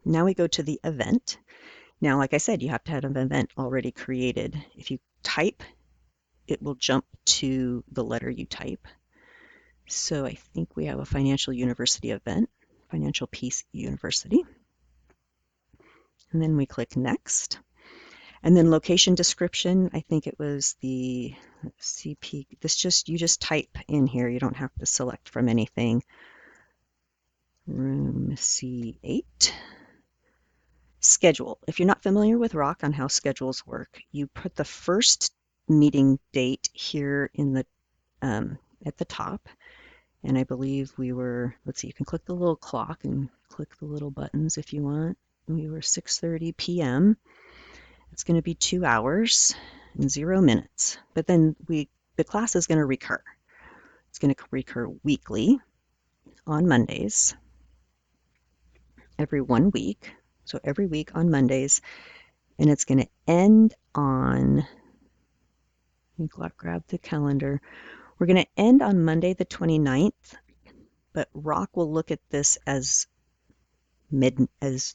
Now we go to the event. Now, like I said, you have to have an event already created. If you type, it will jump to the letter you type. So I think we have a Financial University event, Financial Peace University. And then we click Next. And then location description, I think it was the CP. You just type in here. You don't have to select from anything. Room C8. Schedule. If you're not familiar with Rock on how schedules work, you put the first meeting date here in the at the top. And I believe we were, let's see, you can click the little clock and click the little buttons if you want. We were 6:30 p.m. It's going to be 2 hours and 0 minutes. But then the class is going to recur. It's going to recur weekly on Mondays, every 1 week. So every week on Mondays, and it's going to end on, let me grab the calendar. We're going to end on Monday the 29th, but Rock will look at this as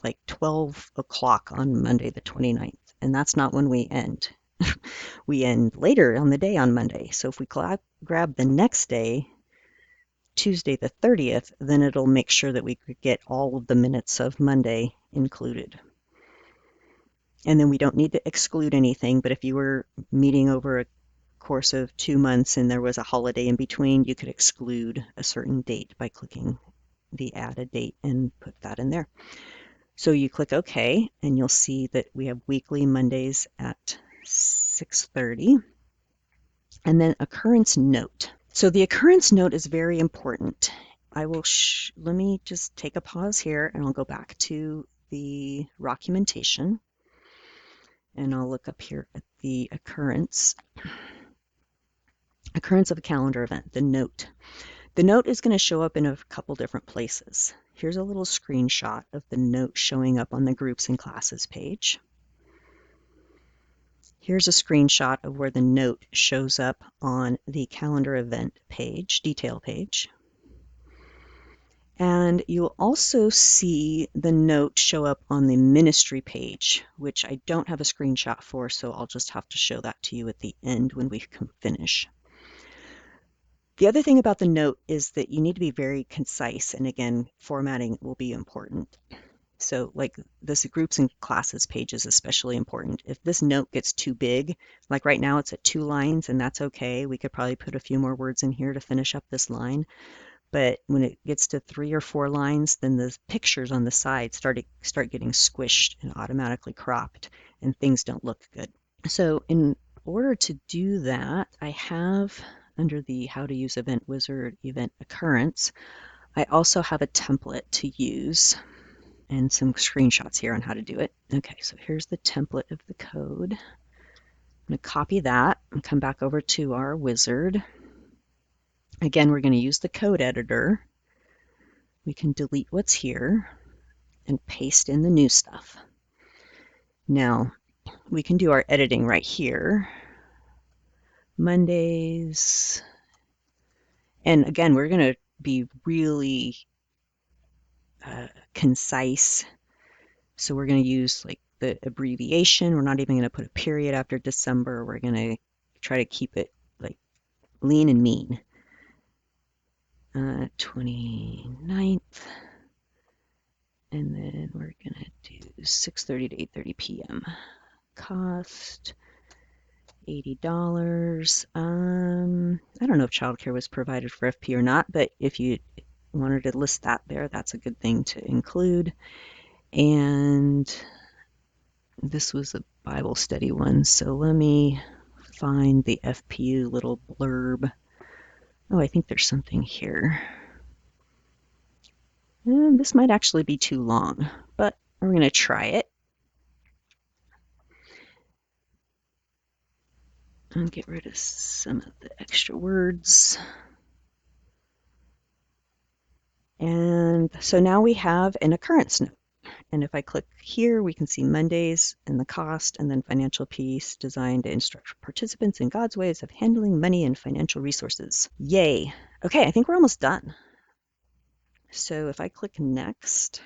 like 12 o'clock on Monday the 29th, and that's not when we end. We end later on the day on Monday. So if we grab the next day, Tuesday the 30th, then it'll make sure that we could get all of the minutes of Monday included. And then we don't need to exclude anything, but if you were meeting over a course of 2 months and there was a holiday in between, you could exclude a certain date by clicking the add a date and put that in there. So you click OK, and you'll see that we have weekly Mondays at 6:30. And then occurrence note. So the occurrence note is very important. Let me just take a pause here and I'll go back to the Rockumentation. And I'll look up here at the occurrence of a calendar event, the note. The note is going to show up in a couple different places. Here's a little screenshot of the note showing up on the groups and classes page. Here's a screenshot of where the note shows up on the calendar event page, detail page. And you'll also see the note show up on the ministry page, which I don't have a screenshot for, so I'll just have to show that to you at the end when we finish. The other thing about the note is that you need to be very concise, and again, formatting will be important. So like this groups and classes page is especially important. If this note gets too big, like right now it's at 2 lines, and that's okay. We could probably put a few more words in here to finish up this line. But when it gets to 3 or 4 lines, then the pictures on the side start getting squished and automatically cropped, and things don't look good. So in order to do that, I have under the How to Use Event Wizard event occurrence, I also have a template to use and some screenshots here on how to do it. Okay, so here's the template of the code. I'm going to copy that and come back over to our wizard. Again, we're going to use the code editor. We can delete what's here and paste in the new stuff. Now, we can do our editing right here. Mondays. And again, we're going to be really concise. So we're going to use like the abbreviation. We're not even going to put a period after December. We're going to try to keep it like lean and mean. 29th. And then we're going to do 6:30 to 8:30 p.m. Cost $80. I don't know if childcare was provided for FP or not, but if you wanted to list that there, that's a good thing to include. And this was a Bible study one, so let me find the FPU little blurb. Oh, I think there's something here. And this might actually be too long, but we're going to try it. And get rid of some of the extra words. And so now we have an occurrence note. And if I click here, we can see Mondays and the cost, and then Financial Peace, designed to instruct participants in God's ways of handling money and financial resources. Yay. Okay, I think we're almost done. So if I click next,